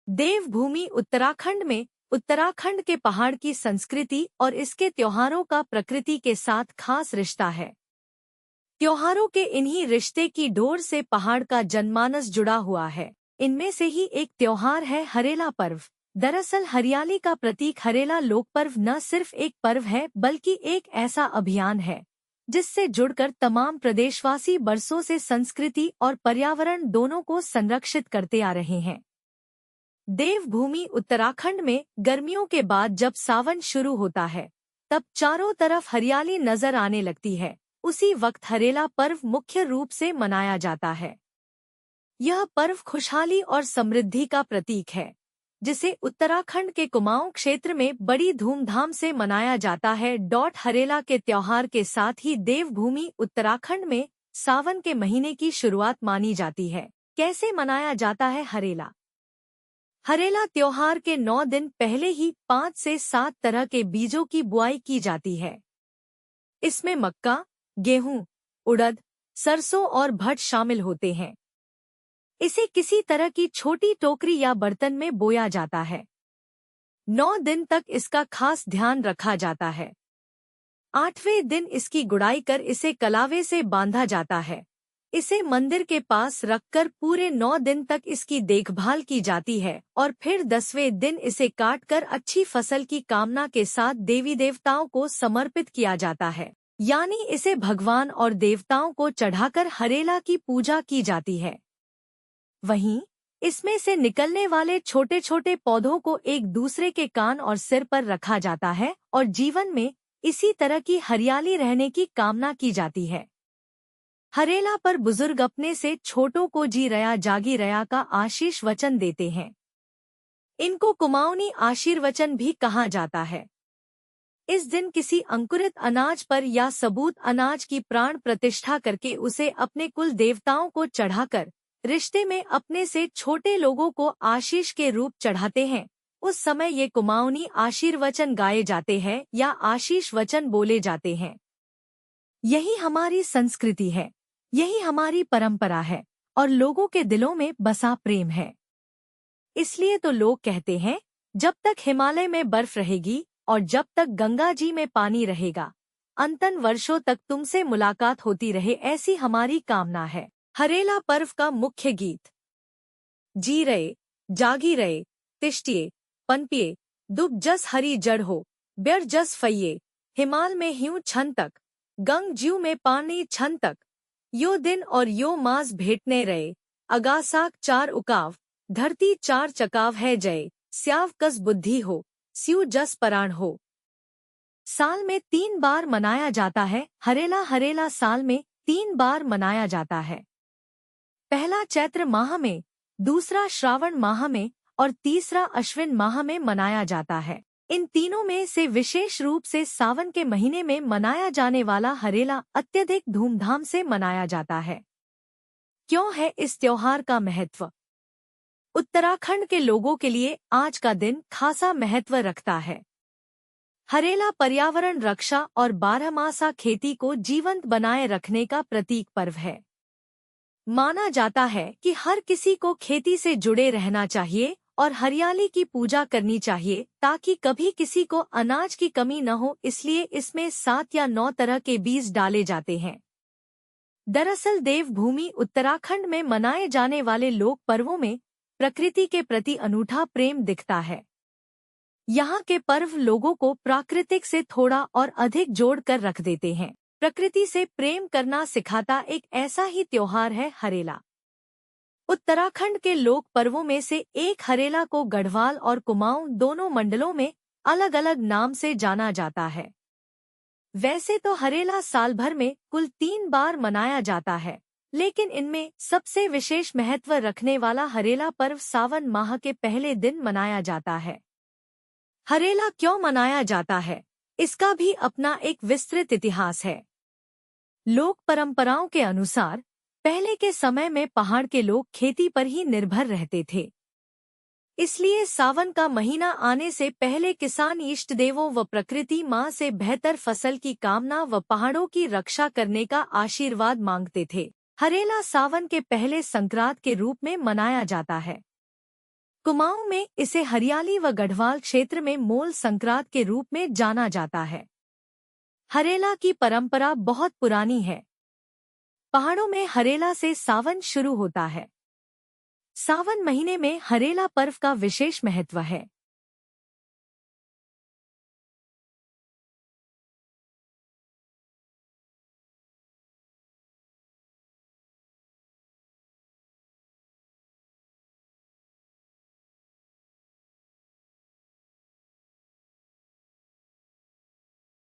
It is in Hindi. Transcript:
देवभूमि उत्तराखंड में उत्तराखंड के पहाड़ की संस्कृति और इसके त्योहारों का प्रकृति के साथ खास रिश्ता है। त्योहारों के इन्हीं रिश्ते की डोर से पहाड़ का जनमानस जुड़ा हुआ है। इनमें से ही एक त्योहार है हरेला पर्व। दरअसल हरियाली का प्रतीक हरेला लोक पर्व न सिर्फ एक पर्व है बल्कि एक ऐसा अभियान है जिससे जुड़कर तमाम प्रदेशवासी बरसों से संस्कृति और पर्यावरण दोनों को संरक्षित करते आ रहे हैं। देवभूमि उत्तराखंड में गर्मियों के बाद जब सावन शुरू होता है तब चारों तरफ हरियाली नजर आने लगती है। उसी वक्त हरेला पर्व मुख्य रूप से मनाया जाता है। यह पर्व खुशहाली और समृद्धि का प्रतीक है जिसे उत्तराखंड के कुमाऊं क्षेत्र में बड़ी धूमधाम से मनाया जाता है। हरेला के त्योहार के साथ ही देवभूमि उत्तराखंड में सावन के महीने की शुरुआत मानी जाती है। कैसे मनाया जाता है हरेला? हरेला त्योहार के 9 दिन पहले ही 5 से 7 तरह के बीजों की बुआई की जाती है। इसमें मक्का, गेहूं, उड़द, सरसों और भट्ट शामिल होते हैं। इसे किसी तरह की छोटी टोकरी या बर्तन में बोया जाता है। 9 दिन तक इसका खास ध्यान रखा जाता है। 8वें दिन इसकी गुड़ाई कर इसे कलावे से बांधा जाता है। इसे मंदिर के पास रखकर पूरे 9 दिन तक इसकी देखभाल की जाती है और फिर 10वें दिन इसे काटकर अच्छी फसल की कामना के साथ देवी देवताओं को समर्पित किया जाता है। यानी इसे भगवान और देवताओं को चढ़ाकर हरेला की पूजा की जाती है। वहीं इसमें से निकलने वाले छोटे छोटे पौधों को एक दूसरे के कान और सिर पर रखा जाता है और जीवन में इसी तरह की हरियाली रहने की कामना की जाती है। हरेला पर बुजुर्ग अपने से छोटों को जी रया जागी रया का आशीष वचन देते हैं। इनको कुमाऊनी आशीर्वचन भी कहा जाता है। इस दिन किसी अंकुरित अनाज पर या सबूत अनाज की प्राण प्रतिष्ठा करके उसे अपने कुल देवताओं को चढ़ाकर रिश्ते में अपने से छोटे लोगों को आशीष के रूप चढ़ाते हैं। उस समय ये कुमाऊनी आशीर्वचन गाए जाते हैं या आशीष वचन बोले जाते हैं। यही हमारी संस्कृति है, यही हमारी परंपरा है और लोगों के दिलों में बसा प्रेम है। इसलिए तो लोग कहते हैं, जब तक हिमालय में बर्फ रहेगी और जब तक गंगा जी में पानी रहेगा, अंतन वर्षों तक तुमसे मुलाकात होती रहे, ऐसी हमारी कामना है। हरेला पर्व का मुख्य गीत। जी रहे, जागी रहे, तिष्टिए, पनपिए, दुब जस हरी जड़ हो, ब्यर जस फैये, हिमाल में ह्यूं छन तक, गंग ज्यू में पानी छन तक, यो दिन और यो मास भेटने रहे, अगासाक 4 उकाव, धरती 4 चकाव है जय, स्याव कस बुद्धि हो, स्यू जस पराण हो। साल में 3 बार मनाया जाता है हरेला। हरेला साल में 3 बार मनाया जाता है। पहला चैत्र माह में, दूसरा श्रावण माह में और तीसरा अश्विन माह में मनाया जाता है। इन तीनों में से विशेष रूप से सावन के महीने में मनाया जाने वाला हरेला अत्यधिक धूमधाम से मनाया जाता है। क्यों है इस त्योहार का महत्व? उत्तराखंड के लोगों के लिए आज का दिन खासा महत्व रखता है। हरेला पर्यावरण रक्षा और बारहमासा खेती को जीवंत बनाए रखने का प्रतीक पर्व है। माना जाता है कि हर किसी को खेती से जुड़े रहना चाहिए और हरियाली की पूजा करनी चाहिए ताकि कभी किसी को अनाज की कमी न हो। इसलिए इसमें 7 या 9 तरह के बीज डाले जाते हैं। दरअसल देवभूमि उत्तराखंड में मनाए जाने वाले लोक पर्वों में प्रकृति के प्रति अनूठा प्रेम दिखता है। यहाँ के पर्व लोगों को प्राकृतिक से थोड़ा और अधिक जोड़ कर रख देते हैं। प्रकृति से प्रेम करना सिखाता एक ऐसा ही त्योहार है हरेला। उत्तराखंड के लोक पर्वों में से एक हरेला को गढ़वाल और कुमाऊं दोनों मंडलों में अलग अलग नाम से जाना जाता है। वैसे तो हरेला साल भर में कुल 3 बार मनाया जाता है, लेकिन इनमें सबसे विशेष महत्व रखने वाला हरेला पर्व सावन माह के पहले दिन मनाया जाता है। हरेला क्यों मनाया जाता है, इसका भी अपना एक विस्तृत इतिहास है। लोक परंपराओं के अनुसार पहले के समय में पहाड़ के लोग खेती पर ही निर्भर रहते थे। इसलिए सावन का महीना आने से पहले किसान इष्ट देवों व प्रकृति माँ से बेहतर फसल की कामना व पहाड़ों की रक्षा करने का आशीर्वाद मांगते थे। हरेला सावन के पहले संक्रांत के रूप में मनाया जाता है। कुमाऊं में इसे हरियाली व गढ़वाल क्षेत्र में मोल संक्रांत के रूप में जाना जाता है। हरेला की परंपरा बहुत पुरानी है। पहाड़ों में हरेला से सावन शुरू होता है। सावन महीने में हरेला पर्व का विशेष महत्व है।